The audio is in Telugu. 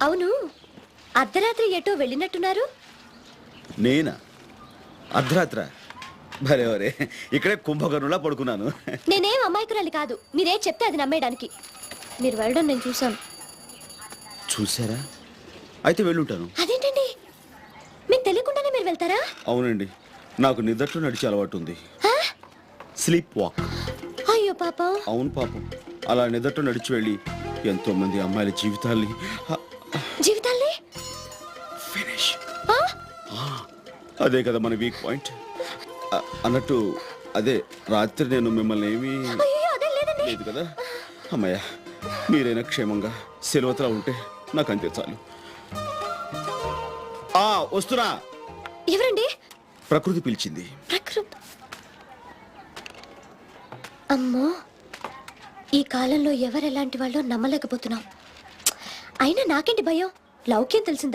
అవును, అర్ధరాత్రి ఎటో వెళ్ళినట్టున్నారు. నేనా? అర్ధరాత్ర? భలే వరే, ఇక్కడే కుంభకర్ణులా పడుకున్నాను. నేనేం అమాయకురాలి కాదు, మీరే చెప్తే అది నమ్మేయడానికి. మీరు వెళ్ళడం నేను చూశాను. చూసారా? అయితే వెళ్ళుంటాను. అదేంటండి, మీకు తెలియకుండానే మీరు వెళ్తారా? అవునండి, నాకు నిద్రలో నడిచే అలవాటు ఉంది. ఆ? Sleep walk. అయ్యో పాపం. అవును పాపం, అలా నిద్రలో నడిచి వెళ్ళి ఎంతో మంది అమ్మాయిల జీవితాల్ని జీవితాల్ని ఫినిష్. ఆ? అదే కదా మన వీక్ పాయింట్. అన్నట్టు అదే రాత్రి నేను మిమ్మల్ని ఏమీ అయ్యో అదే లేదండి. లేదు కదా. అమ్మయ్య, మీరైనా క్షేమంగా సెలవుతలా ఉంటే నాకు అంతే చాలు. వస్తున్నా. ఎవరండి? ప్రకృతి పిలిచింది. ప్రకృతి. అమ్మో, ఈ కాలంలో ఎవరెలాంటి వాళ్ళో నమ్మలేకపోతున్నాం. అయినా నాకేంటి భయం, లౌక్యం తెలిసిందా?